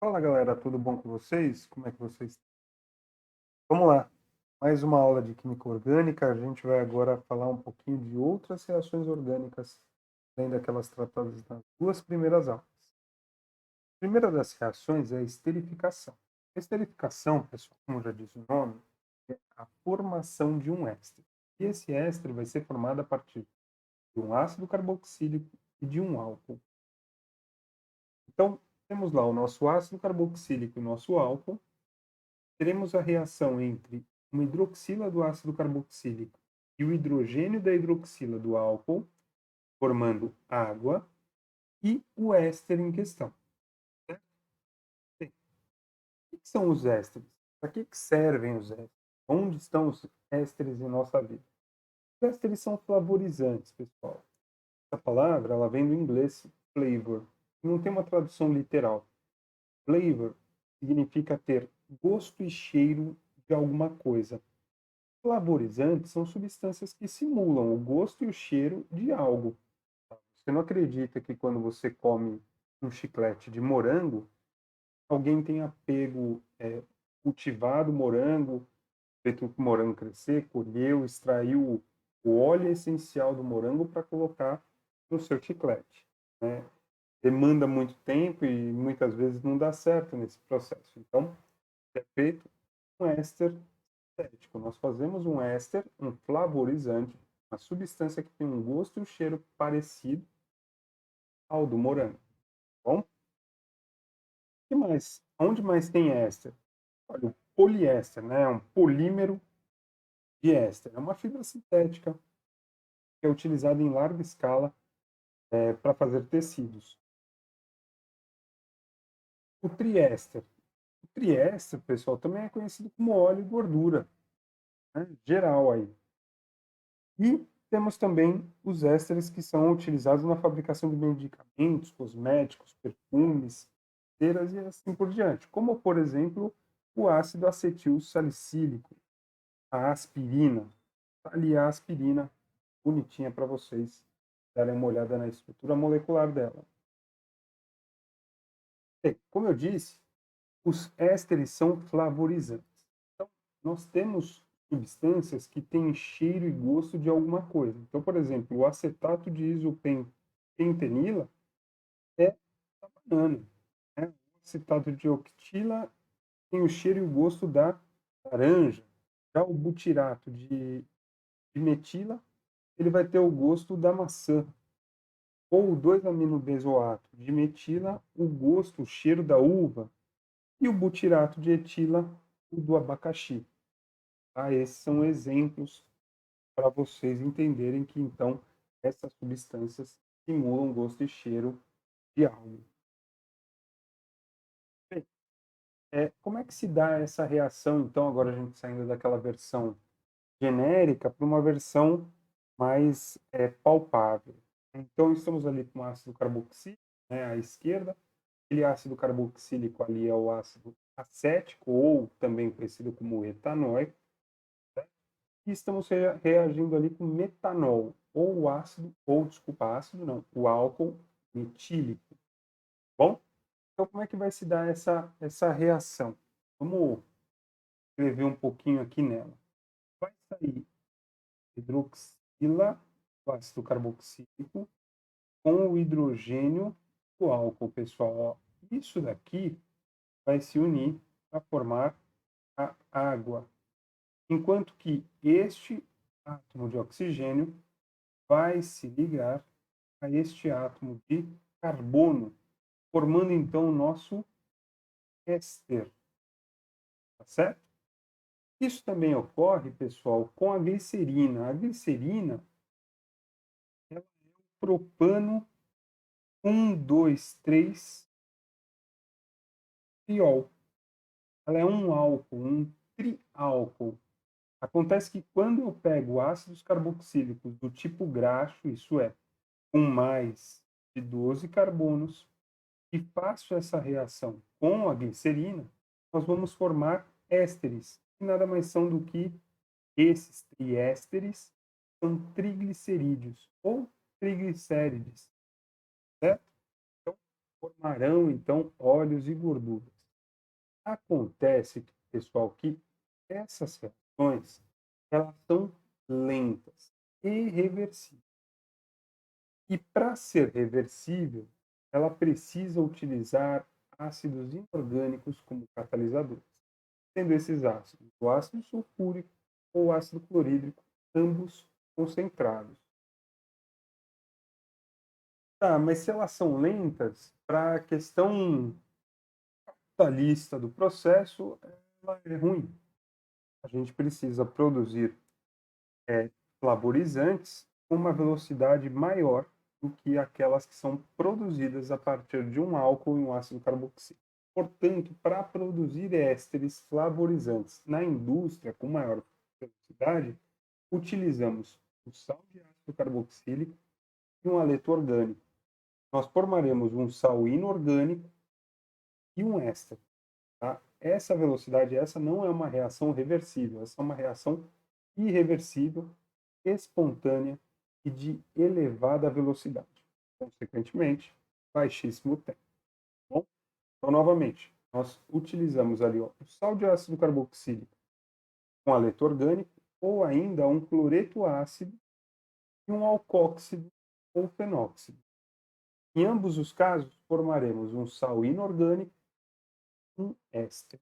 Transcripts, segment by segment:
Fala galera, tudo bom com vocês? Como é que vocês estão? Vamos lá, mais uma aula de química orgânica. A gente vai agora falar um pouquinho de outras reações orgânicas, além daquelas tratadas nas duas primeiras aulas. A primeira das reações é a esterificação. A esterificação, pessoal, como já diz o nome, é a formação de um éster. E esse éster vai ser formado a partir de um ácido carboxílico e de um álcool. Então, temos lá o nosso ácido carboxílico e o nosso álcool. Teremos a reação entre uma hidroxila do ácido carboxílico e o hidrogênio da hidroxila do álcool, formando água, e o éster em questão. Certo? Bem, o que são os ésteres? Para que servem os ésteres? Onde estão os ésteres em nossa vida? Os ésteres são flavorizantes, pessoal. Essa palavra ela vem do inglês flavor, não tem uma tradução literal. Flavor significa ter gosto e cheiro de alguma coisa. Flavorizantes são substâncias que simulam o gosto e o cheiro de algo. Você não acredita que quando você come um chiclete de morango, alguém tenha pego, cultivado morango, feito o morango crescer, colheu, extraiu o óleo essencial do morango para colocar no seu chiclete, né? Demanda muito tempo e muitas vezes não dá certo nesse processo. Então, é feito um éster sintético. Nós fazemos um éster, um flavorizante, uma substância que tem um gosto e um cheiro parecido ao do morango. Bom, o que mais? Onde mais tem éster? Olha, o poliéster, né? É um polímero de éster. É uma fibra sintética que é utilizada em larga escala para fazer tecidos. O triéster. O triéster, pessoal, também é conhecido como óleo e gordura, né? Geral aí. E temos também os ésteres que são utilizados na fabricação de medicamentos, cosméticos, perfumes, ceras e assim por diante, como, por exemplo, o ácido acetil salicílico, a aspirina. Tá ali a aspirina, bonitinha para vocês darem uma olhada na estrutura molecular dela. Bem, como eu disse, os ésteres são flavorizantes. Então, nós temos substâncias que têm cheiro e gosto de alguma coisa. Então, por exemplo, o acetato de isopentenila é da banana, né? O acetato de octila tem o cheiro e o gosto da laranja. Já o butirato de metila, ele vai ter o gosto da maçã. Ou o 2-aminobenzoato de metila, o gosto, o cheiro da uva. E o butirato de etila, o do abacaxi. Tá? Esses são exemplos para vocês entenderem que, então, essas substâncias simulam gosto e cheiro de algo. Bem, como é que se dá essa reação, então, agora a gente saindo daquela versão genérica para uma versão mais palpável? Então, estamos ali com ácido carboxílico, né, à esquerda. Aquele ácido carboxílico ali é o ácido acético, ou também conhecido como etanóico. E estamos reagindo ali com metanol, ou o ácido, ou desculpa, ácido não, o álcool metílico. Bom, então como é que vai se dar essa reação? Vamos escrever um pouquinho aqui nela. Vai sair hidroxila, o ácido carboxílico, com o hidrogênio do álcool, pessoal. Ó, isso daqui vai se unir para formar a água, enquanto que este átomo de oxigênio vai se ligar a este átomo de carbono, formando então o nosso éster, tá certo? Isso também ocorre, pessoal, com a glicerina. A glicerina ela é o propano 1,2,3 triol. Ela é um álcool, um triálcool. Acontece que quando eu pego ácidos carboxílicos do tipo graxo, isso é, com mais de 12 carbonos, e faço essa reação com a glicerina, nós vamos formar ésteres, que nada mais são do que esses triésteres, são triglicerídeos ou triglicérides, certo? Então, formarão então óleos e gorduras. Acontece, pessoal, que essas reações elas são lentas e reversíveis. E para ser reversível, ela precisa utilizar ácidos inorgânicos como catalisadores, sendo esses ácidos o ácido sulfúrico ou o ácido clorídrico, ambos concentrados. Tá, mas se elas são lentas, para a questão da lista do processo, ela é ruim. A gente precisa produzir flavorizantes com uma velocidade maior do que aquelas que são produzidas a partir de um álcool e um ácido carboxílico. Portanto, para produzir ésteres flavorizantes na indústria com maior velocidade, utilizamos o sal de ácido carboxílico e um haleto orgânico. Nós formaremos um sal inorgânico e um éster. Tá? Essa velocidade, essa não é uma reação reversível, essa é uma reação irreversível, espontânea e de elevada velocidade. Consequentemente, baixíssimo tempo. Bom? Então, novamente, nós utilizamos ali o sal de ácido carboxílico com haleto orgânico ou ainda um cloreto ácido e um alcóxido ou fenóxido. Em ambos os casos, formaremos um sal inorgânico e um éster.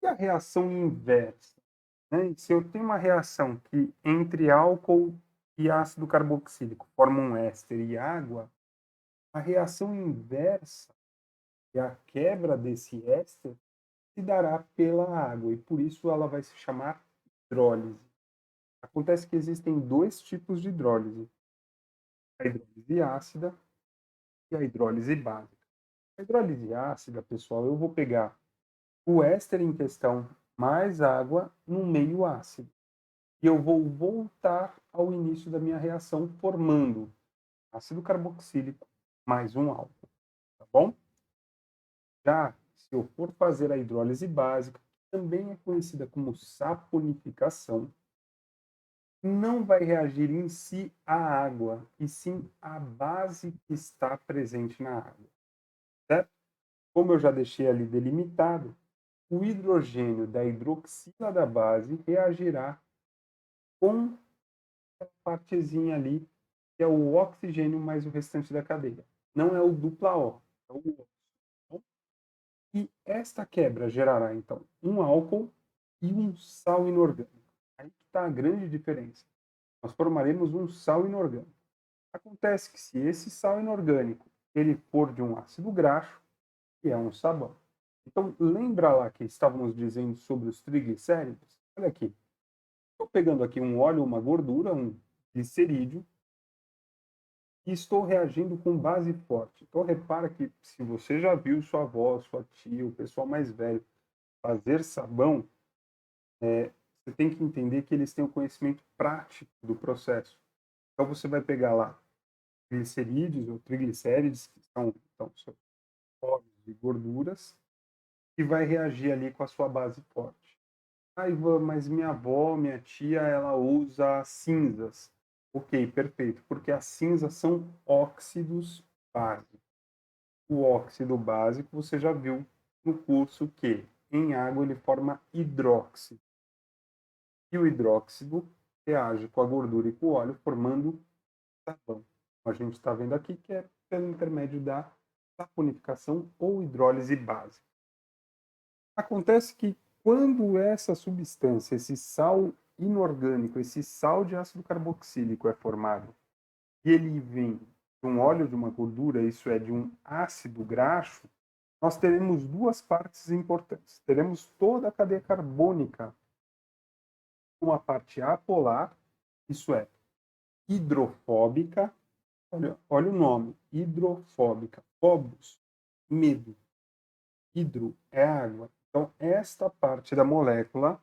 E a reação inversa? Né? Se eu tenho uma reação que entre álcool e ácido carboxílico forma um éster e água, a reação inversa, que é a quebra desse éster, se dará pela água e por isso ela vai se chamar hidrólise. Acontece que existem dois tipos de hidrólise: a hidrólise ácida e a hidrólise básica. A hidrólise ácida, pessoal, eu vou pegar o éster em questão mais água num meio ácido. E eu vou voltar ao início da minha reação formando ácido carboxílico mais um álcool, tá bom? Já se eu for fazer a hidrólise básica, que também é conhecida como saponificação, não vai reagir em si a água, e sim a base que está presente na água, certo? Como eu já deixei ali delimitado, o hidrogênio da hidroxila da base reagirá com a partezinha ali, que é o oxigênio mais o restante da cadeia. Não é o dupla O, é o O. E esta quebra gerará, então, um álcool e um sal inorgânico. Aí está a grande diferença. Nós formaremos um sal inorgânico. Acontece que se esse sal inorgânico ele for de um ácido graxo, que é um sabão. Então, lembra lá que estávamos dizendo sobre os triglicéridos? Olha aqui. Estou pegando aqui um óleo, uma gordura, um glicerídeo, e estou reagindo com base forte. Então, repara que se você já viu sua avó, sua tia, o pessoal mais velho fazer sabão, você tem que entender que eles têm o conhecimento prático do processo. Então, você vai pegar lá glicerídeos ou triglicérides, que são então, óleos e gorduras, e vai reagir ali com a sua base forte. Ah, Ivan, mas minha avó, minha tia, ela usa cinzas. Ok, perfeito, porque as cinzas são óxidos básicos. O óxido básico, você já viu no curso que em água ele forma hidróxido. E o hidróxido reage com a gordura e com o óleo, formando sabão. A gente está vendo aqui que é pelo intermédio da saponificação ou hidrólise básica. Acontece que quando essa substância, esse sal inorgânico, esse sal de ácido carboxílico é formado e ele vem de um óleo de uma gordura, isso é, de um ácido graxo, nós teremos duas partes importantes. Teremos toda a cadeia carbônica, uma parte apolar, isso é, hidrofóbica, olha o nome, hidrofóbica, phobos, medo, hidro é água. Então, esta parte aqui da molécula,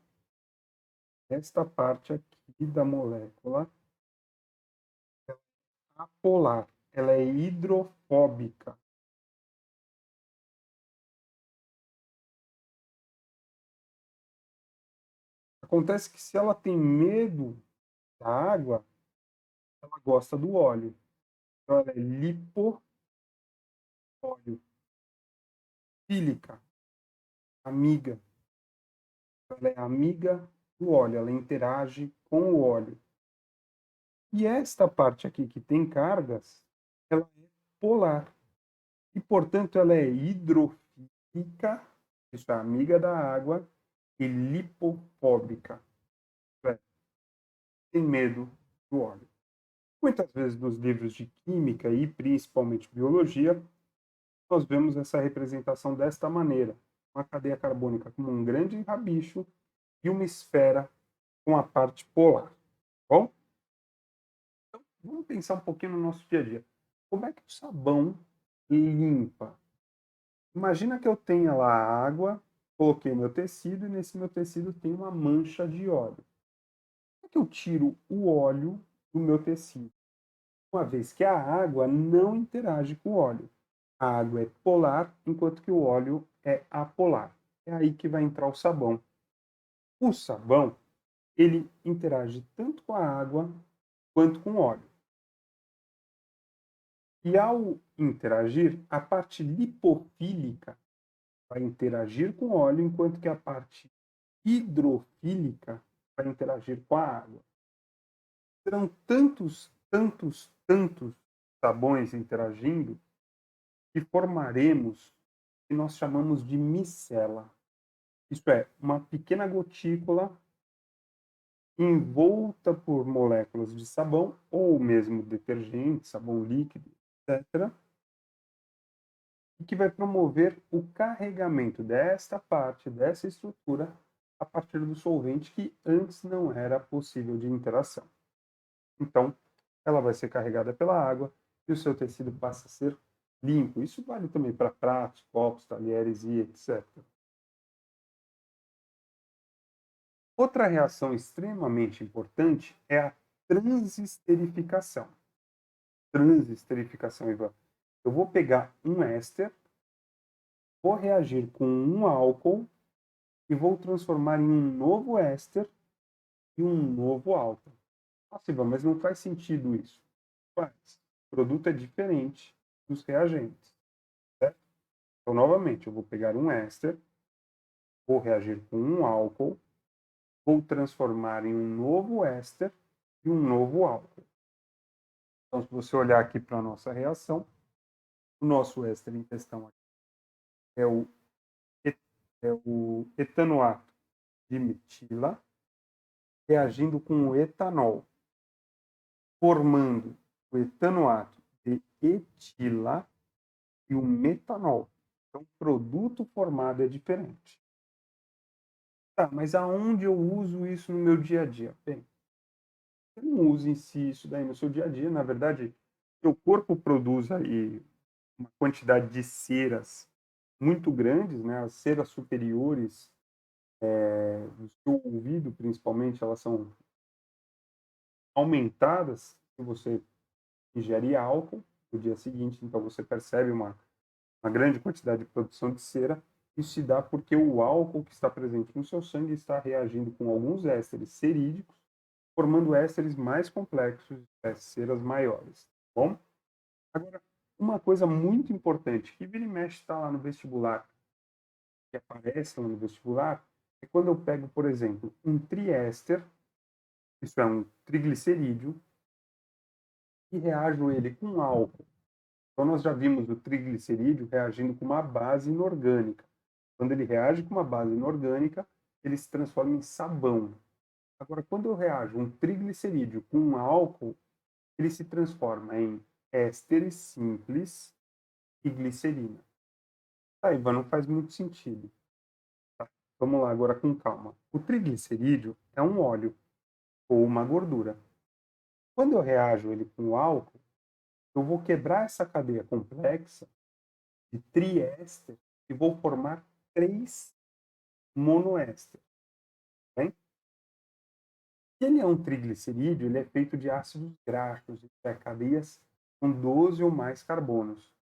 é apolar, ela é hidrofóbica. Acontece que se ela tem medo da água, ela gosta do óleo. Então, ela é lipofóbica. hidrofílica, amiga. Ela é amiga do óleo, ela interage com o óleo. E esta parte aqui que tem cargas, ela é polar. E, portanto, ela é hidrofílica, isso é amiga da água, e lipofóbica. É, tem medo do óleo. Muitas vezes nos livros de química e principalmente biologia, nós vemos essa representação desta maneira. Uma cadeia carbônica como um grande rabicho e uma esfera com a parte polar. Bom? Então, vamos pensar um pouquinho no nosso dia a dia. Como é que o sabão limpa? Imagina que eu tenha lá a água, coloquei meu tecido e nesse meu tecido tem uma mancha de óleo. Como é que eu tiro o óleo do meu tecido? Uma vez que a água não interage com o óleo. A água é polar, enquanto que o óleo é apolar. É aí que vai entrar o sabão. O sabão, ele interage tanto com a água quanto com o óleo. E ao interagir, a parte lipofílica vai interagir com o óleo, enquanto que a parte hidrofílica vai interagir com a água. Serão tantos sabões interagindo que formaremos o que nós chamamos de micela. Isto é, uma pequena gotícula envolta por moléculas de sabão ou mesmo detergente, sabão líquido, etc., e que vai promover o carregamento desta parte, dessa estrutura, a partir do solvente que antes não era possível de interação. Então, ela vai ser carregada pela água e o seu tecido passa a ser limpo. Isso vale também para pratos, copos, talheres e etc. Outra reação extremamente importante é a transesterificação. Transesterificação, Ivan. Eu vou pegar um éster, vou reagir com um álcool e vou transformar em um novo éster e um novo álcool. Nossa, Ivan, mas não faz sentido isso. Faz. O produto é diferente dos reagentes. Certo? Então, novamente, eu vou pegar um éster, vou reagir com um álcool, vou transformar em um novo éster e um novo álcool. Então, se você olhar aqui para a nossa reação, o nosso éster em questão aqui é o etanoato de metila reagindo com o etanol, formando o etanoato de etila e o metanol. Então, o produto formado é diferente. Tá, mas aonde eu uso isso no meu dia a dia? Bem, você não usa em si isso daí no seu dia a dia. Na verdade, seu corpo produz aí uma quantidade de ceras muito grandes, né? As ceras superiores do seu ouvido, principalmente, elas são aumentadas se você ingerir álcool no dia seguinte. Então, você percebe uma grande quantidade de produção de cera. Isso se dá porque o álcool que está presente no seu sangue está reagindo com alguns ésteres cerídicos, formando ésteres mais complexos, ceras maiores. Tá bom? Agora, uma coisa muito importante que vira e mexe está lá no vestibular, que aparece lá no vestibular, é quando eu pego, por exemplo, um triéster, isso é um triglicerídeo, e reajo ele com álcool. Então, nós já vimos o triglicerídeo reagindo com uma base inorgânica. Quando ele reage com uma base inorgânica, ele se transforma em sabão. Agora, quando eu reajo um triglicerídeo com um álcool, ele se transforma em ésteres simples e glicerina. Tá, Ivan, não faz muito sentido. Tá, vamos lá agora com calma. O triglicerídeo é um óleo ou uma gordura. Quando eu reajo ele com o álcool, eu vou quebrar essa cadeia complexa de triéster e vou formar 3 monoésteres. Bem? Se ele é um triglicerídeo, ele é feito de ácidos graxos, cadeias com 12 ou mais carbonos.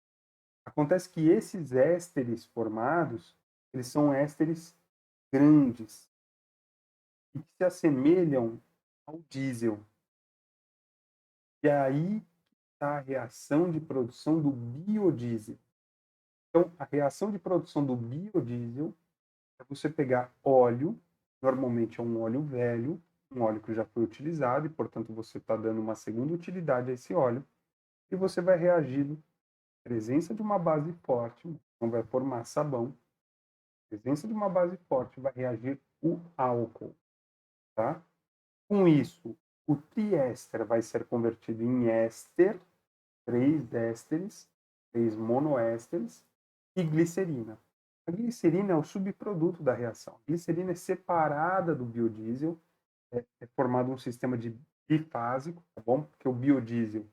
Acontece que esses ésteres formados, eles são ésteres grandes e que se assemelham ao diesel. E aí está a reação de produção do biodiesel. Então, a reação de produção do biodiesel é você pegar óleo, normalmente é um óleo velho, um óleo que já foi utilizado, e, portanto, você está dando uma segunda utilidade a esse óleo, e você vai reagir com a presença de uma base forte, não vai formar sabão, a presença de uma base forte vai reagir o álcool, tá? Com isso, o triéster vai ser convertido em éster, 3 ésteres, 3 monoésteres e glicerina. A glicerina é o subproduto da reação. A glicerina é separada do biodiesel, é formado um sistema de bifásico, tá bom? Porque o biodiesel,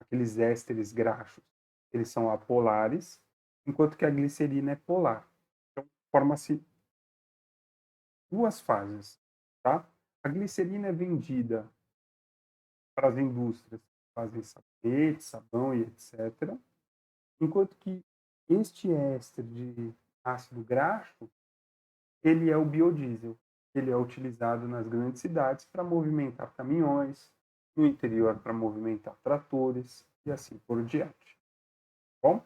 aqueles ésteres graxos, eles são apolares, enquanto que a glicerina é polar. Então, forma-se duas fases, tá? A glicerina é vendida para as indústrias que fazem sabonete, sabão e etc. Enquanto que este éster de ácido graxo, ele é o biodiesel. Ele é utilizado nas grandes cidades para movimentar caminhões, no interior para movimentar tratores e assim por diante. Bom?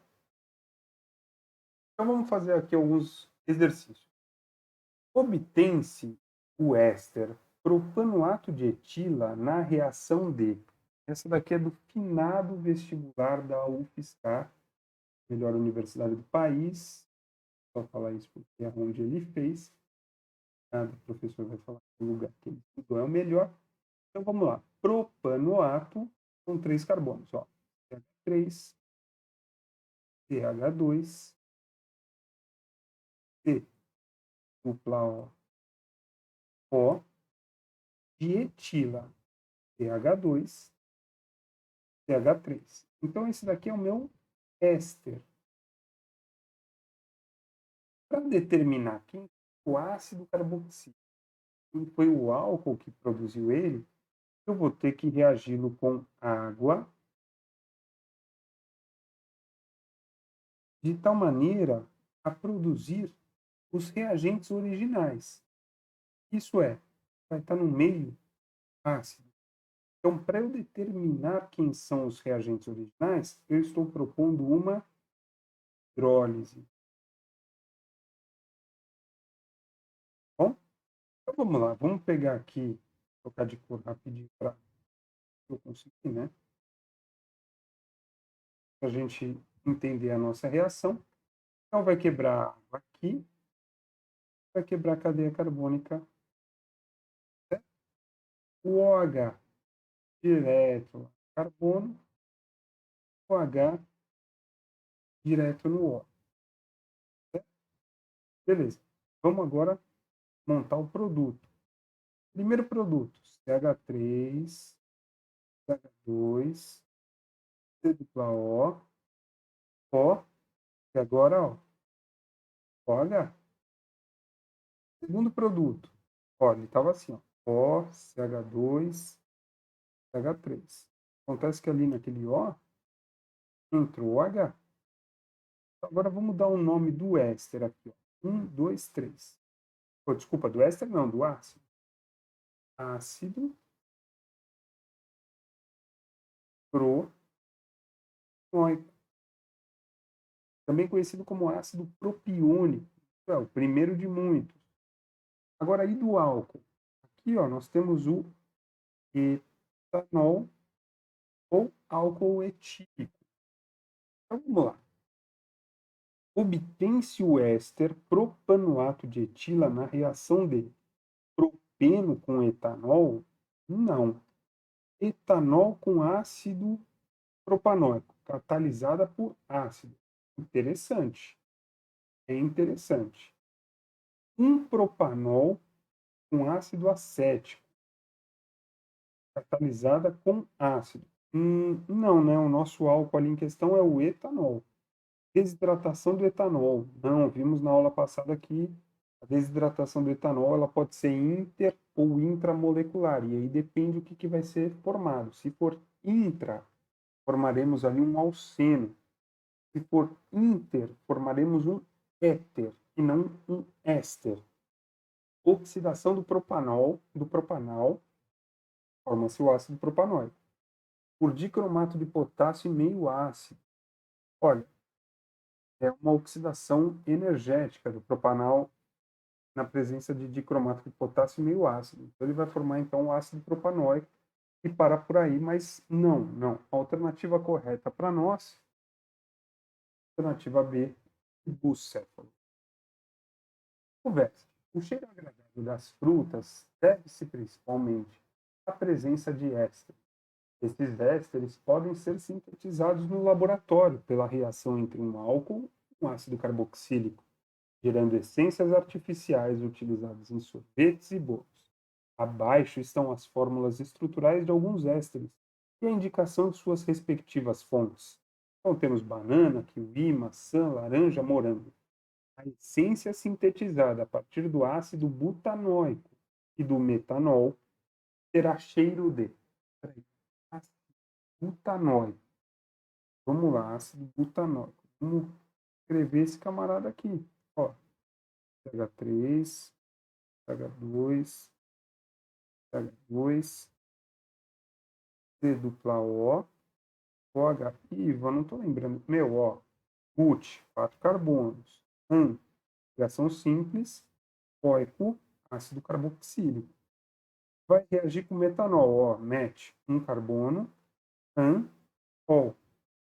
Então vamos fazer aqui alguns exercícios. Obtém-se o éster propanoato de etila na reação de... Essa daqui é do finado vestibular da UFSCar, melhor universidade do país. Só falar isso porque é onde ele fez. O professor vai falar que o lugar que ele estudou é o melhor. Então vamos lá. Propanoato com 3 carbonos. Ó. CH3, CH2, C, dupla O, O, dietila, CH2, CH3. Então esse daqui é o meu éster. Para determinar quem foi o ácido carboxílico, quem foi o álcool que produziu ele, eu vou ter que reagi-lo com água, de tal maneira a produzir os reagentes originais. Isso é, vai estar no meio ácido. Então, para eu determinar quem são os reagentes originais, eu estou propondo uma hidrólise. Bom, então vamos lá, vamos pegar aqui, trocar de cor rapidinho para eu conseguir, né? Para a gente entender a nossa reação. Então, vai quebrar água aqui, vai quebrar a cadeia carbônica, certo? O OH direto carbono, o H direto no O. Certo? Beleza. Vamos agora montar o produto. Primeiro produto, CH3, CH2, C dupla O, O, e agora, ó, OH. Segundo produto, ó, ele estava assim, ó, O, CH2, CH3. Acontece que ali naquele O, entrou o H. Agora vamos dar o nome do éster aqui, ó. 1, 2, 3. Oh, desculpa, do éster não, do ácido. Ácido propanóico, também conhecido como ácido propiônico. É o primeiro de muitos. Agora, aí do álcool? Aqui, ó, nós temos o etanol ou álcool etílico. Então, vamos lá. Obtém-se o éster propanoato de etila na reação de propeno com etanol? Não. Etanol com ácido propanóico, catalisada por ácido. Interessante. É interessante. Um propanol com ácido acético, catalisada com ácido. Não, né? O nosso álcool ali em questão é o etanol. Desidratação do etanol. Não, vimos na aula passada que a desidratação do etanol ela pode ser inter ou intramolecular. E aí depende do que vai ser formado. Se for intra, formaremos ali um alceno. Se for inter, formaremos um éter e não um éster. Oxidação do propanol, forma-se o ácido propanóico. Por dicromato de potássio e meio ácido. Olha, é uma oxidação energética do propanal na presença de dicromato de potássio meio ácido. Então, ele vai formar, então, o ácido propanóico e parar por aí, mas não. A alternativa correta para nós, alternativa B, bucéfalo. Conversa. O cheiro agradável das frutas deve-se principalmente à presença de ésteres. Esses ésteres podem ser sintetizados no laboratório pela reação entre um álcool e um ácido carboxílico, gerando essências artificiais utilizadas em sorvetes e bolos. Abaixo estão as fórmulas estruturais de alguns ésteres e a indicação de suas respectivas fontes. Então temos banana, kiwi, maçã, laranja, morango. A essência sintetizada a partir do ácido butanóico e do metanol terá cheiro de ácido butanóico. Vamos lá, ácido butanóico. Vamos escrever esse camarada aqui. Ó, CH3, CH2, CH2, C dupla O, OH. Iva, não estou lembrando. Meu, ó, but, 4 carbonos. Ligação simples, OICO, ácido carboxílico. Vai reagir com metanol, ó, MET, um carbono, OL.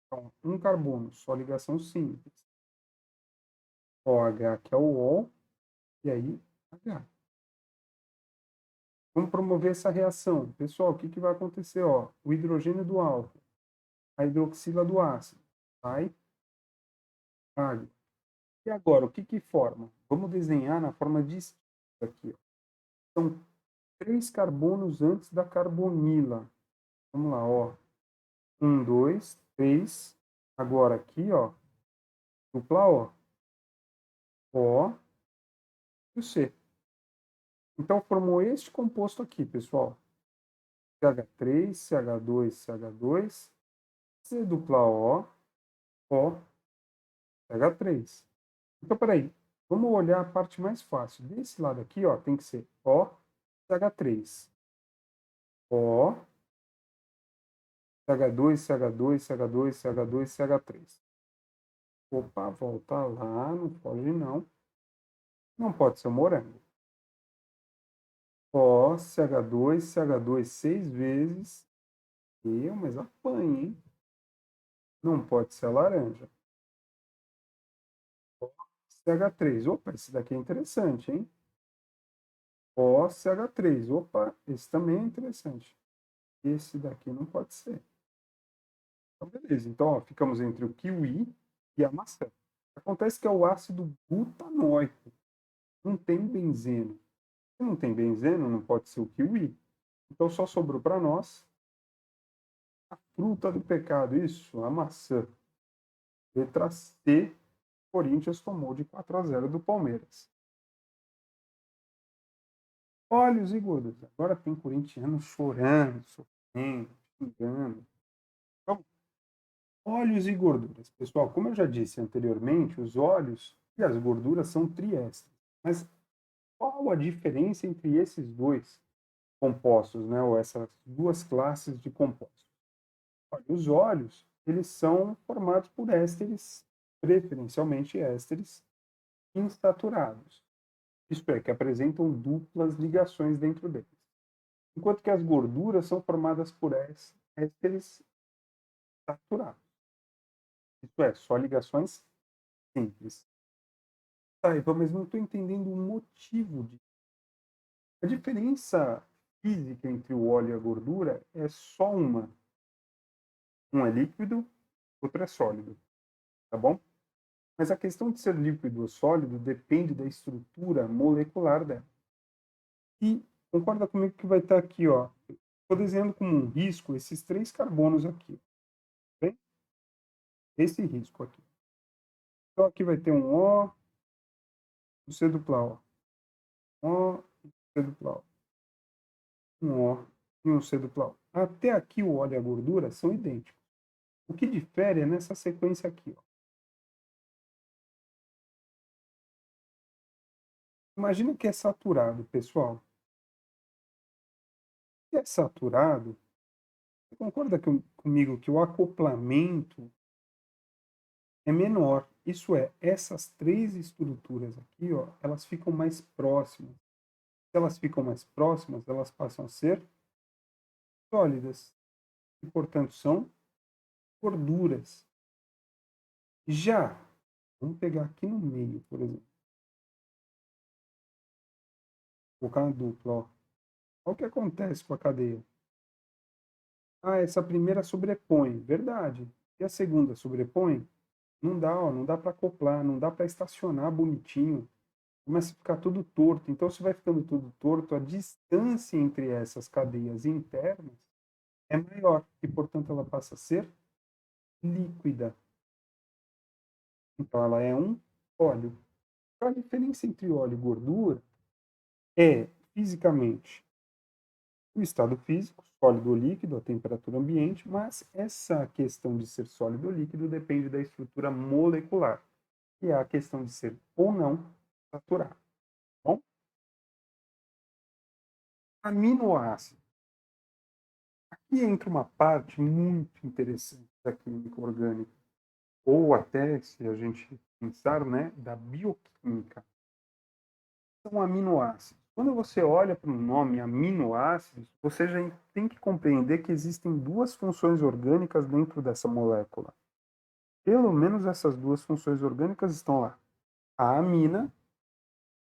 Então, um carbono, só ligação simples. OH, que é o OL, e aí H. Vamos promover essa reação. Pessoal, o que, que vai acontecer? Ó, o hidrogênio do álcool, a hidroxila do ácido, sai água. E agora, o que, que forma? Vamos desenhar na forma de aqui. Ó. São 3 carbonos antes da carbonila. Vamos lá, ó. 1, 2, 3. Agora aqui, ó, dupla O. O e o C. Então, formou este composto aqui, pessoal. CH3, CH2, CH2, C dupla O, CH3. Então, peraí, vamos olhar a parte mais fácil. Desse lado aqui, ó, tem que ser O, CH3. O, CH2, CH2, CH2, CH2, CH3. Opa, volta lá, não pode não. Não pode ser o morango. O, CH2, CH2 6 vezes. Mas apanha, hein? Não pode ser a laranja. CH3. Opa, esse daqui é interessante, hein? OCH3. Opa, esse também é interessante. Esse daqui não pode ser. Então, beleza. Então, ó, ficamos entre o kiwi e a maçã. Acontece que é o ácido butanóico. Não tem benzeno. Se não tem benzeno, não pode ser o kiwi. Então, só sobrou para nós a fruta do pecado. Isso, a maçã. Letra C. Corinthians tomou de 4-0 do Palmeiras. Óleos e gorduras. Agora tem corintiano chorando, sofrendo, xingando. Então, óleos e gorduras. Pessoal, como eu já disse anteriormente, os óleos e as gorduras são triésteres. Mas qual a diferença entre esses dois compostos, né? Ou essas duas classes de compostos? Olha, os óleos, eles são formados por ésteres, preferencialmente ésteres insaturados. Isto é, que apresentam duplas ligações dentro deles. Enquanto que as gorduras são formadas por ésteres saturados. Isto é, só ligações simples. Tá, Ivan, mas não estou entendendo o motivo disso. A diferença física entre o óleo e a gordura é só uma. Um é líquido, outro é sólido, tá bom? Mas a questão de ser líquido ou sólido depende da estrutura molecular dela. E concorda comigo que vai estar aqui, ó. Estou desenhando como um risco esses 3 carbonos aqui. Bem? Esse risco aqui. Então aqui vai ter um O, um C dupla O. O, C dupla O. Um O e um C dupla O. Até aqui o óleo e a gordura são idênticos. O que difere é nessa sequência aqui, ó. Imagina que é saturado, pessoal. Se é saturado, você concorda comigo que o acoplamento é menor? Isso é, essas três estruturas aqui, ó, elas ficam mais próximas. Se elas ficam mais próximas, elas passam a ser sólidas. E, portanto, são gorduras. Já, vamos pegar aqui no meio, por exemplo. Vou colocar uma dupla, ó. Olha o que acontece com a cadeia. Ah, essa primeira sobrepõe. Verdade. E a segunda sobrepõe? Não dá, ó, não dá para acoplar, não dá para estacionar bonitinho. Começa a ficar tudo torto. Então, se vai ficando tudo torto, a distância entre essas cadeias internas é maior e, portanto, ela passa a ser líquida. Então, ela é um óleo. A diferença entre óleo e gordura é, fisicamente, o estado físico, sólido ou líquido, a temperatura ambiente, mas essa questão de ser sólido ou líquido depende da estrutura molecular, que é a questão de ser ou não saturado. Bom, aminoácido. Aqui entra uma parte muito interessante da química orgânica, ou até, se a gente pensar, né, da bioquímica. São aminoácidos. Quando você olha para o nome aminoácidos, você já tem que compreender que existem duas funções orgânicas dentro dessa molécula. Pelo menos essas duas funções orgânicas estão lá. A amina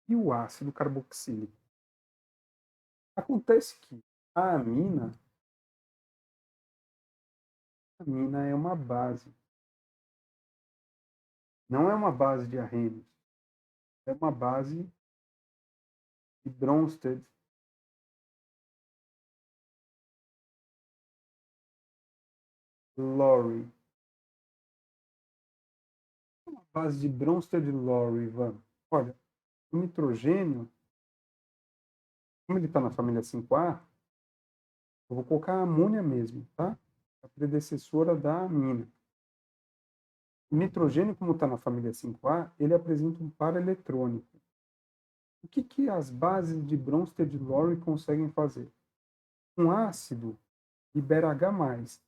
e o ácido carboxílico. Acontece que a amina é uma base. Não é uma base de Arrhenius. É uma base de Bronsted. Lowry. É uma base de Bronsted Lowry, Ivan. Olha, o nitrogênio, como ele está na família 5A, eu vou colocar a amônia mesmo, tá? A predecessora da amina. O nitrogênio, como está na família 5A, ele apresenta um par eletrônico. O que as bases de Bronsted-Lowry conseguem fazer? Um ácido libera H+.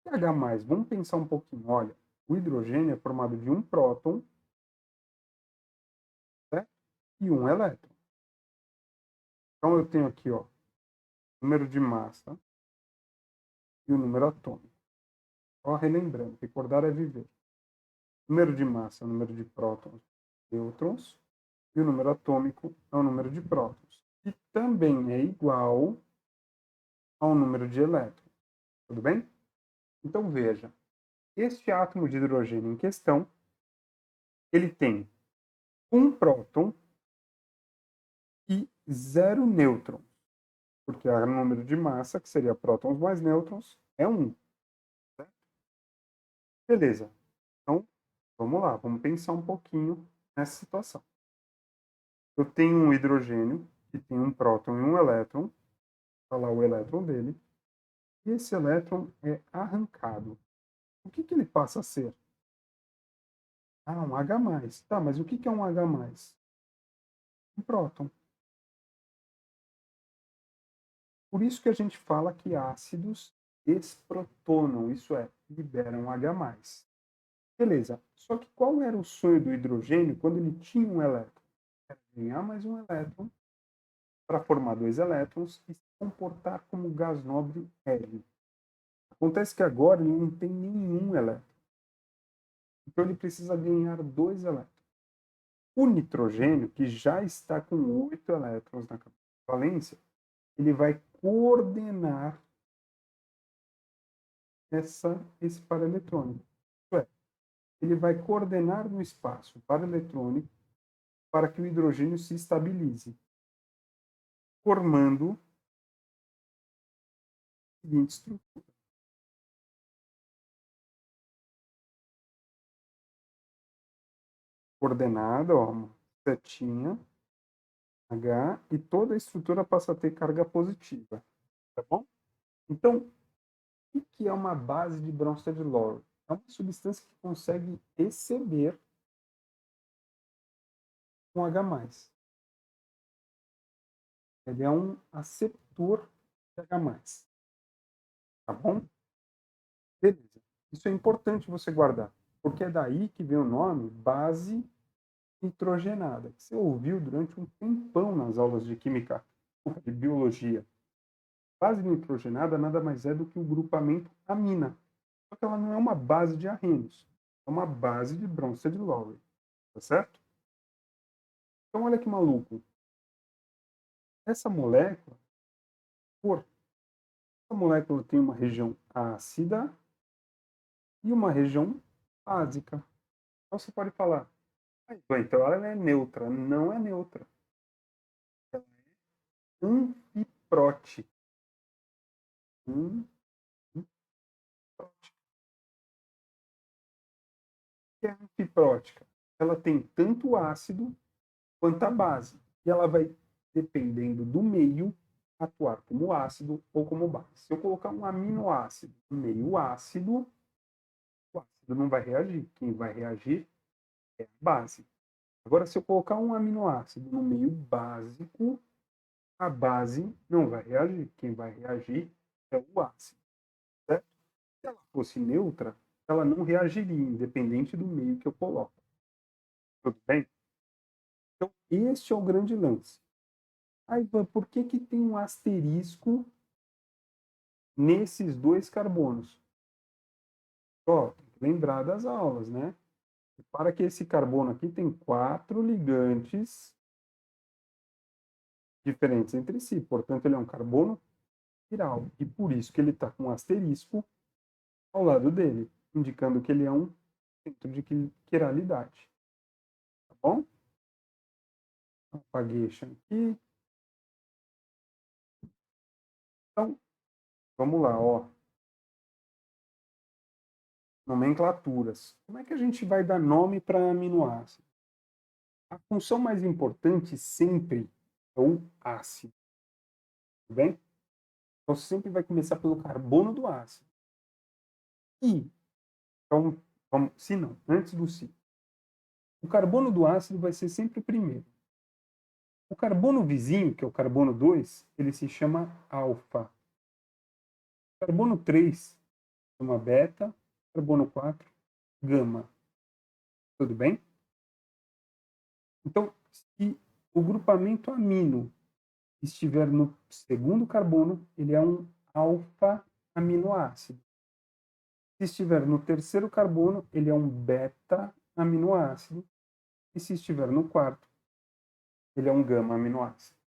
E H+, vamos pensar um pouquinho. Olha, o hidrogênio é formado de um próton, certo? E um elétron. Então eu tenho aqui, ó, número de massa e o número atômico. Só relembrando, recordar é viver. O número de massa é o número de prótons e nêutrons, e o número atômico é o número de prótons, que também é igual ao número de elétrons. Tudo bem? Então veja, este átomo de hidrogênio em questão, ele tem um próton e 0 nêutrons, porque o número de massa, que seria prótons mais nêutrons, é 1. Certo? Beleza. Então, vamos lá, vamos pensar um pouquinho nessa situação. Eu tenho um hidrogênio que tem um próton e um elétron, está lá o elétron dele, e esse elétron é arrancado. O que ele passa a ser? Ah, um H+. Tá, mas o que é um H+? Um próton. Por isso que a gente fala que ácidos desprotonam, isso é, liberam H+. Beleza, só que qual era o sonho do hidrogênio quando ele tinha um elétron? Era ganhar mais um elétron para formar dois elétrons e se comportar como gás nobre hélio. Acontece que agora ele não tem nenhum elétron. Então ele precisa ganhar dois elétrons. O nitrogênio, que já está com 8 elétrons na valência, ele vai coordenar esse par eletrônico. Isto é, ele vai coordenar no espaço o par eletrônico para que o hidrogênio se estabilize, formando a seguinte estrutura. Coordenada, ó, uma setinha, H, e toda a estrutura passa a ter carga positiva. Tá bom? Então, o que é uma base de Bronsted-Lowry? É uma substância que consegue exceder um H+. Ele é um aceptor de H+. Tá bom? Beleza. Isso é importante você guardar. porque é daí que vem o nome base nitrogenada, que você ouviu durante um tempão nas aulas de química, de biologia. Base nitrogenada nada mais é do que o grupamento amina. Só que ela não é uma base de arrenos, é uma base de Bronsted Lowry, tá certo? Então olha que maluco. Essa molécula, essa molécula tem uma região ácida e uma região básica. Então você pode falar, então ela é neutra. Não é neutra. Ela é anfiprótica. Anfiprótica. O que é anfiprótica? Ela tem tanto ácido quanto a base. E ela vai, dependendo do meio, atuar como ácido ou como base. Se eu colocar um aminoácido no meio ácido, o ácido não vai reagir. Quem vai reagir é a base. Agora, se eu colocar um aminoácido no meio básico, a base não vai reagir. Quem vai reagir é o ácido. Certo? Se ela fosse neutra, ela não reagiria, independente do meio que eu coloco. Tudo bem? Então, este é o grande lance. Aí, por que, que tem um asterisco nesses dois carbonos? Ó, tem que lembrar das aulas, né? Para que esse carbono aqui tem 4 ligantes diferentes entre si. Portanto, ele é um carbono chiral. E por isso que ele está com um asterisco ao lado dele, indicando que ele é um centro de quiralidade. Tá bom? Apaguei isso aqui. Então, vamos lá, ó. Nomenclaturas. Como é que a gente vai dar nome para aminoácido? A função mais importante sempre é o ácido. Tudo bem? Então, você sempre vai começar pelo carbono do ácido. E, então, vamos, se não, antes do si. O carbono do ácido vai ser sempre o primeiro. O carbono vizinho, que é o carbono 2, ele se chama alfa. O carbono 3 chama beta. Carbono 4, gama. Tudo bem? Então, se o grupamento amino estiver no segundo carbono, ele é um alfa-aminoácido. Se estiver no terceiro carbono, ele é um beta-aminoácido. E se estiver no quarto, ele é um gama-aminoácido.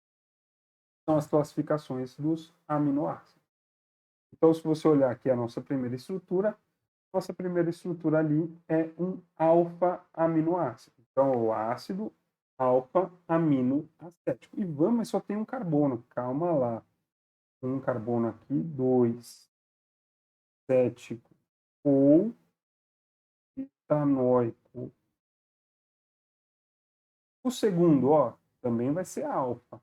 São as classificações dos aminoácidos. Então, se você olhar aqui a nossa primeira estrutura ali é um alfa-aminoácido. Então, o ácido alfa-aminoacético. E vamos, mas só tem um carbono. Calma lá. Um carbono aqui, 2 cético ou etanóico. O segundo, ó, também vai ser alfa,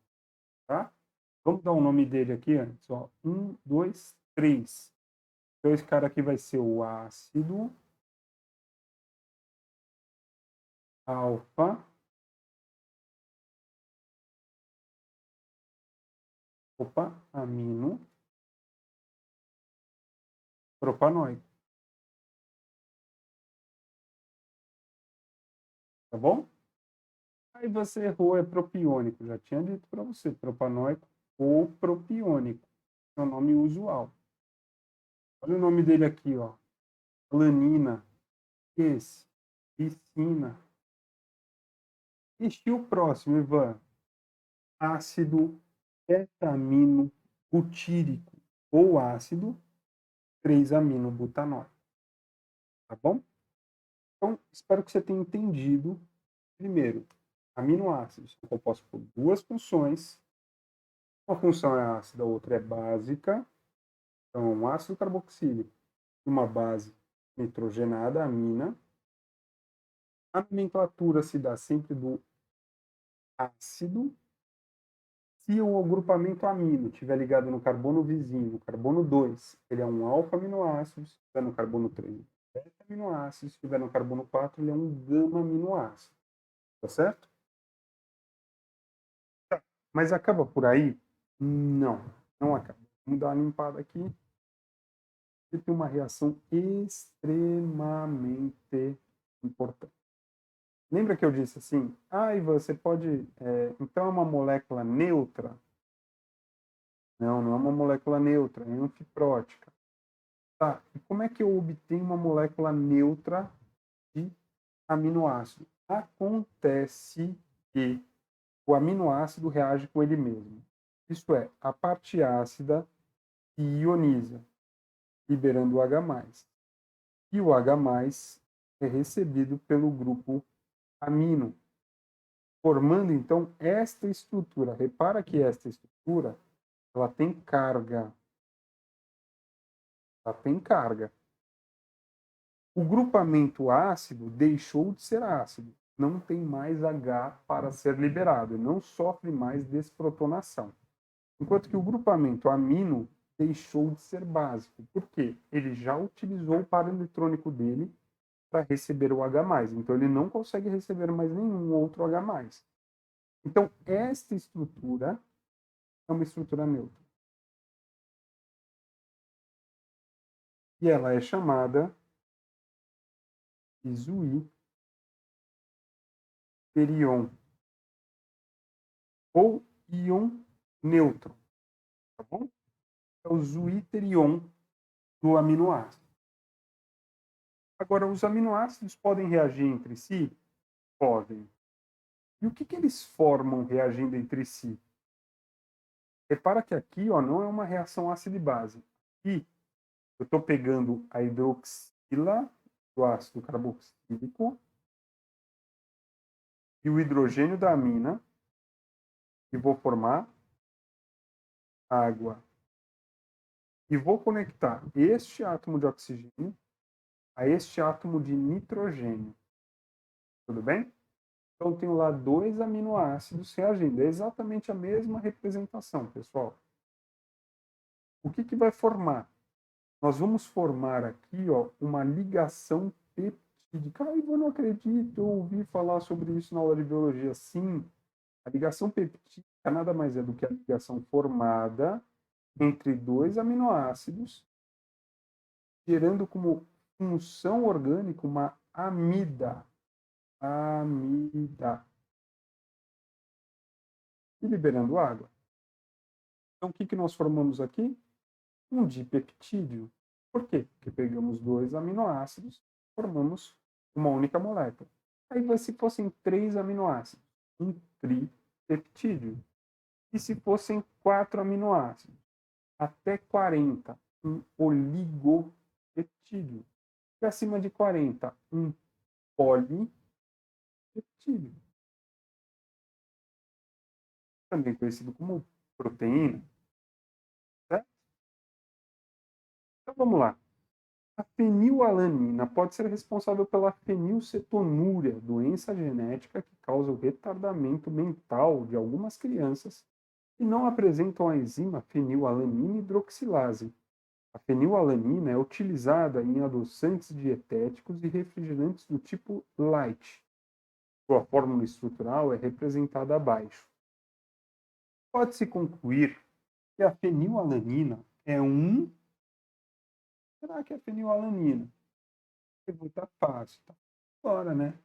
tá? Vamos dar o nome dele aqui antes, ó. 1, 2, 3. Então, esse cara aqui vai ser o ácido alfa amino propanoico. Tá bom? Aí você errou, é propiônico. Já tinha dito para você, propanoico ou propiônico. É o nome usual. Olha o nome dele aqui, ó. Alanina, esse, piscina. E o próximo, Ivan? Ácido etamino butírico ou ácido 3-aminobutanóico. Tá bom? Então, espero que você tenha entendido. Primeiro, aminoácidos são compostos por duas funções. Uma função é ácida, a outra é básica. Então, um ácido carboxílico e uma base nitrogenada, amina. A nomenclatura se dá sempre do ácido. Se o agrupamento amino estiver ligado no carbono vizinho, no carbono 2, ele é um alfa-aminoácido. Se estiver no carbono 3, beta-aminoácido. Se estiver no carbono 4, ele é um gama-aminoácido. Tá certo? Tá. Mas acaba por aí? Não, não acaba. Vamos dar uma limpada aqui. ele tem uma reação extremamente importante. Lembra que eu disse assim, Ivan, você pode, então é uma molécula neutra? Não, não é uma molécula neutra, é anfiprótica. Tá, e como é que eu obtenho uma molécula neutra de aminoácido? Acontece que o aminoácido reage com ele mesmo. Isto é, a parte ácida ioniza, liberando o H+. E o H+ é recebido pelo grupo amino, formando então esta estrutura. Repara que esta estrutura, ela tem carga. Ela tem carga. O grupamento ácido deixou de ser ácido. Não tem mais H para ser liberado. Não sofre mais desprotonação. Enquanto que o grupamento amino deixou de ser básico. Por quê? Ele já utilizou o par eletrônico dele para receber o H+. Então, ele não consegue receber mais nenhum outro H+. Então, esta estrutura é uma estrutura neutra. E ela é chamada de zwitterion, ou íon neutro. Tá bom? É o zwitterion do aminoácido. Agora, os aminoácidos podem reagir entre si? Podem. E o que eles formam reagindo entre si? Repara que aqui não é uma reação ácido e base. Aqui eu estou pegando a hidroxila do ácido carboxílico e o hidrogênio da amina e vou formar água. E vou conectar este átomo de oxigênio a este átomo de nitrogênio. Tudo bem? Então, eu tenho lá 2 aminoácidos reagindo. É exatamente a mesma representação, pessoal. O que vai formar? Nós vamos formar aqui uma ligação peptídica. Ivan, eu não acredito, eu ouvi falar sobre isso na aula de biologia. Sim, a ligação peptídica nada mais é do que a ligação formada entre 2 aminoácidos, gerando como função orgânica uma amida. Amida. E liberando água. Então, o que nós formamos aqui? Um dipeptídeo. Por quê? Porque pegamos 2 aminoácidos e formamos uma única molécula. Aí, se fossem 3 aminoácidos, um tripeptídeo. E se fossem 4 aminoácidos, até 40, um oligopeptídeo. E acima de 40, um polipeptídeo. Também conhecido como proteína. Certo? Então, vamos lá. A fenilalanina pode ser responsável pela fenilcetonúria, doença genética que causa o retardamento mental de algumas crianças que não apresentam a enzima fenilalanina hidroxilase. A fenilalanina é utilizada em adoçantes dietéticos e refrigerantes do tipo light. Sua fórmula estrutural é representada abaixo. Pode-se concluir que a fenilalanina é um... Será que é fenilalanina? Pergunta fácil, tá? Fora, né?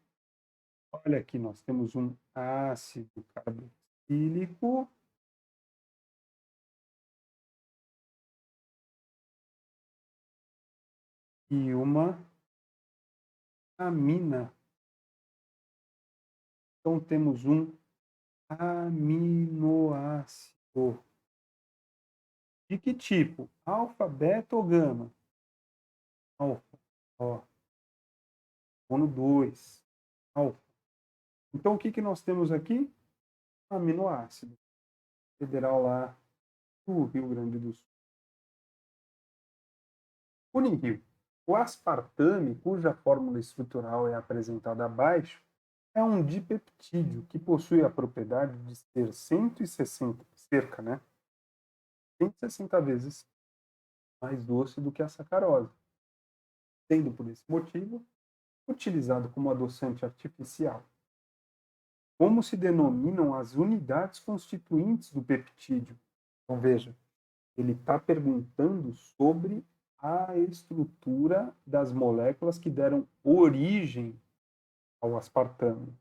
Olha aqui, nós temos um ácido carboxílico e uma amina. Então, temos um aminoácido. De que tipo? Alfa, beta ou gama? Alfa. Ó. Carbono 2. Alfa. Então, o que nós temos aqui? Aminoácido. Federal lá do Rio Grande do Sul. Unirio. O aspartame, cuja fórmula estrutural é apresentada abaixo, é um dipeptídeo que possui a propriedade de ser 160, cerca, né? 160 vezes mais doce do que a sacarose, sendo por esse motivo utilizado como adoçante artificial. Como se denominam as unidades constituintes do peptídeo? Então veja, ele está perguntando sobre a estrutura das moléculas que deram origem ao aspartame.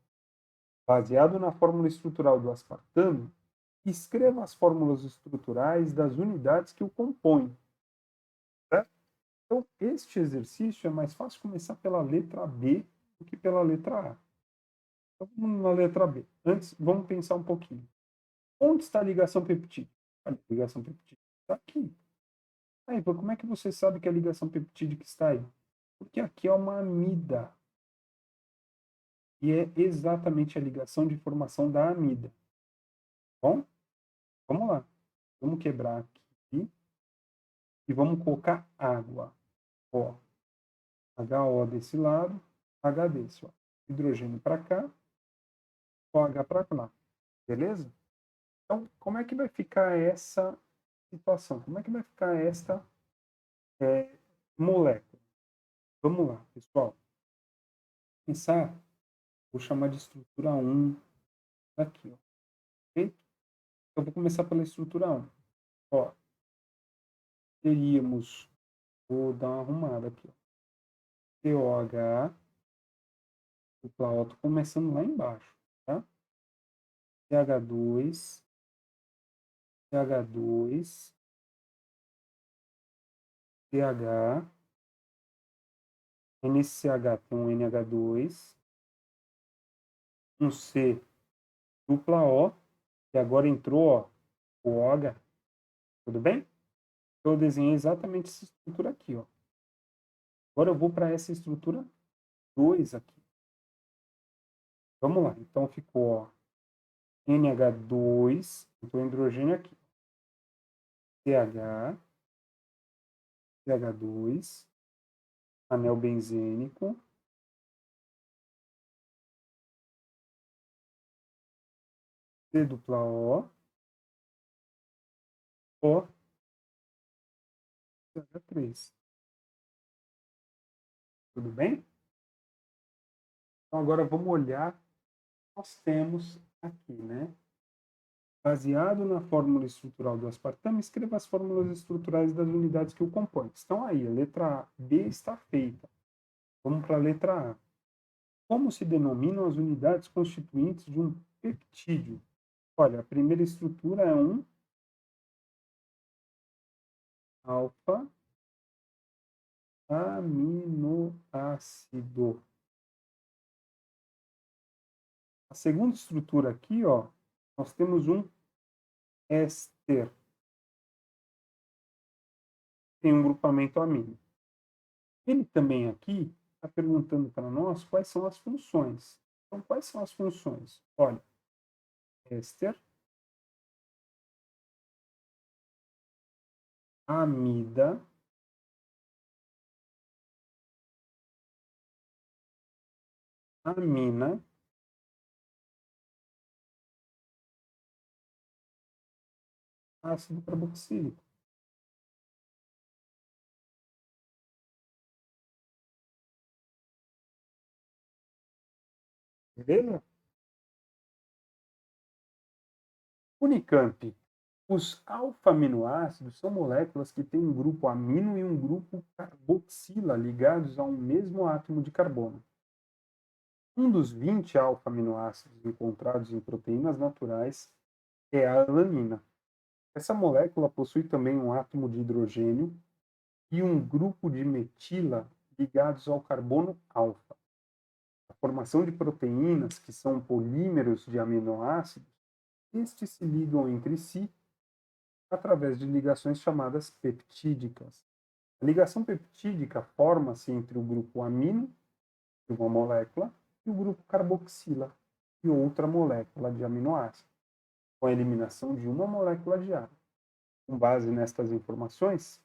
Baseado na fórmula estrutural do aspartame, escreva as fórmulas estruturais das unidades que o compõem. Certo? Então, este exercício é mais fácil começar pela letra B do que pela letra A. Então, vamos na letra B. Antes, vamos pensar um pouquinho. Onde está a ligação peptídica? Olha, a ligação peptídica está aqui. Aí, como é que você sabe que a ligação peptídica está aí? Porque aqui é uma amida. E é exatamente a ligação de formação da amida. Bom, vamos lá. Vamos quebrar aqui e vamos colocar água. Ó, HO desse lado, H desse. Ó. Hidrogênio para cá, OH para lá. Beleza? Então, como é que vai ficar essa situação? Como é que vai ficar esta molécula? Vamos lá, pessoal. Pensar, vou chamar de estrutura 1 aqui. Ó. Ok? Eu vou começar pela estrutura 1. Ó, teríamos, vou dar uma arrumada aqui. Ó. COH, dupla O, tô começando lá embaixo, tá? CH2, CH2, CH, nesse CH tem um NH2, um C, dupla O, e agora entrou, ó, o OH, tudo bem? Eu desenhei exatamente essa estrutura aqui, ó. Agora eu vou para essa estrutura 2 aqui. Vamos lá, então ficou, ó, NH2, então hidrogênio aqui. CH, CH2, anel benzênico, C dupla O, O, CH3. Tudo bem? Então agora vamos olhar o que nós temos aqui, né? Baseado na fórmula estrutural do aspartame, escreva as fórmulas estruturais das unidades que o compõem. Estão aí, a letra B está feita. Vamos para a letra A. Como se denominam as unidades constituintes de um peptídeo? Olha, a primeira estrutura é um alfa aminoácido. A segunda estrutura aqui, ó, nós temos um éster. Tem um grupamento amino. Ele também aqui está perguntando para nós quais são as funções. Então, quais são as funções? Olha, éster, amida, amina, ácido carboxílico. Beleza? Unicamp. Os alfa-aminoácidos são moléculas que têm um grupo amino e um grupo carboxila ligados a um mesmo átomo de carbono. Um dos 20 alfa-aminoácidos encontrados em proteínas naturais é a alanina. Essa molécula possui também um átomo de hidrogênio e um grupo de metila ligados ao carbono alfa. A formação de proteínas, que são polímeros de aminoácidos, estes se ligam entre si através de ligações chamadas peptídicas. A ligação peptídica forma-se entre o grupo amino, de uma molécula, e o grupo carboxila, de outra molécula de aminoácido, com a eliminação de uma molécula de água. Com base nestas informações,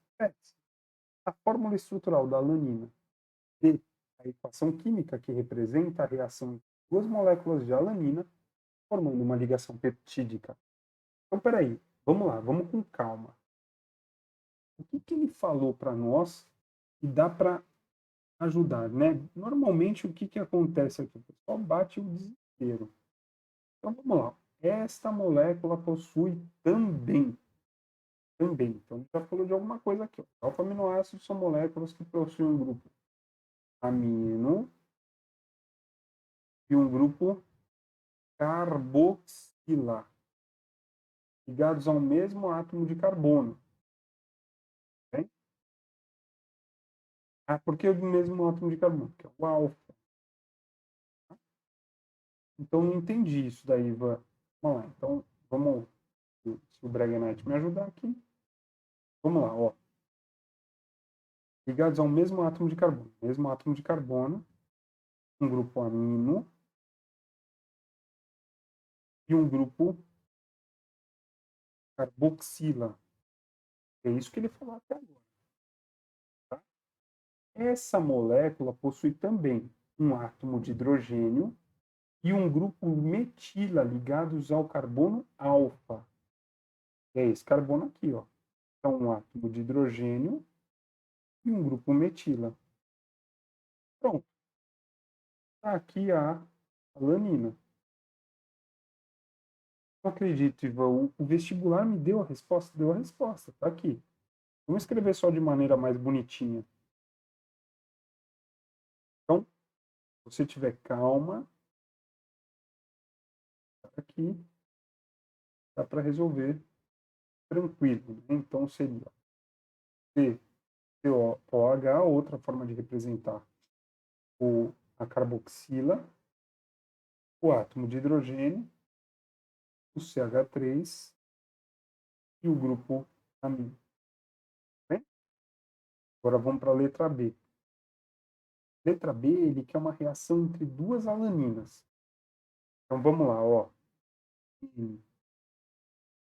a fórmula estrutural da alanina e a equação química que representa a reação entre duas moléculas de alanina, formando uma ligação peptídica. Então, peraí, vamos lá, vamos com calma. O que ele falou para nós e dá para ajudar, né? Normalmente, o que acontece aqui? O pessoal bate o desespero. Então, vamos lá. Esta molécula possui também também. Então, já falou de alguma coisa aqui. Ó. Alfa-aminoácidos são moléculas que possuem um grupo amino e um grupo carboxila, ligados ao mesmo átomo de carbono. Bem? Ah, por que o mesmo átomo de carbono? Que é o alfa. Então, não entendi isso daí, Ivan. Vamos lá. Então, vamos... Se o Braganite me ajudar aqui. Vamos lá, ó. Ligados ao mesmo átomo de carbono. Mesmo átomo de carbono, um grupo amino e um grupo carboxila. É isso que ele falou até agora. Tá? Essa molécula possui também um átomo de hidrogênio e um grupo metila ligados ao carbono alfa. É esse carbono aqui, ó. Então, um átomo de hidrogênio e um grupo metila. Pronto. Tá aqui a alanina. Não acredito, Ivan. O vestibular me deu a resposta? Deu a resposta. Tá aqui. Vamos escrever só de maneira mais bonitinha. Então, se você tiver calma, tá aqui, dá para resolver tranquilo. Né? Então, seria COOH, outra forma de representar a carboxila, o átomo de hidrogênio, o CH3 e o grupo amino. Bem? Agora vamos para a letra B. Letra B, ele quer uma reação entre duas alaninas. Então vamos lá, ó.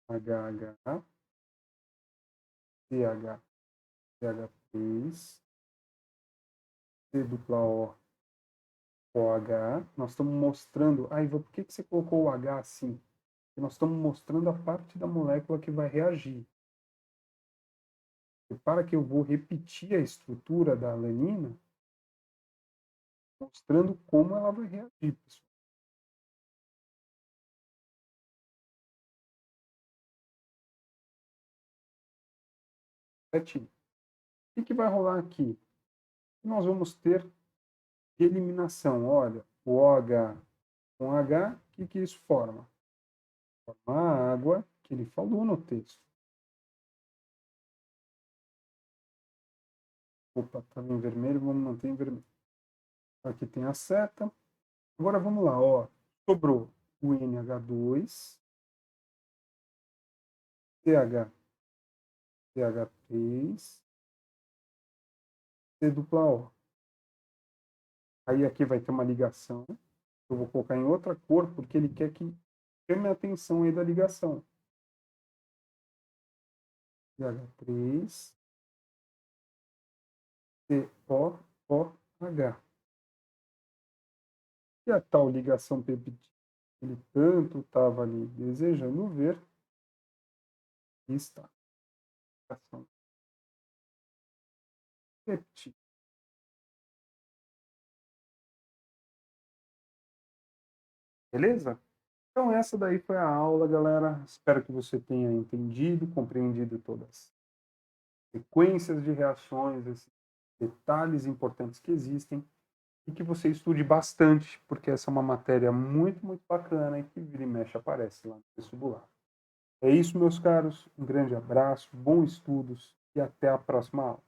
HH, CH, CH3, C dupla O, OH. Nós estamos mostrando... Ah, Ivan, por que você colocou o H assim? Porque nós estamos mostrando a parte da molécula que vai reagir. Repara que eu vou repetir a estrutura da alanina, mostrando como ela vai reagir, pessoal. Certinho. O que vai rolar aqui? Nós vamos ter de eliminação. Olha, o OH com H, o que isso forma? Forma a água que ele falou no texto. Opa, estava em vermelho, vamos manter em vermelho. Aqui tem a seta. Agora vamos lá, ó. Sobrou o NH2, CH, CH3, C dupla O. Aí aqui vai ter uma ligação. Eu vou colocar em outra cor, porque ele quer que chame a atenção aí da ligação. CH3, COOH. E a tal ligação peptídica que ele tanto estava ali desejando ver, está. Ligação peptídica. Beleza? Então essa daí foi a aula, galera. Espero que você tenha entendido, compreendido todas as sequências de reações, esses detalhes importantes que existem, e que você estude bastante, porque essa é uma matéria muito, muito bacana e que vira e mexe aparece lá no vestibular. É isso, meus caros. Um grande abraço, bons estudos e até a próxima aula.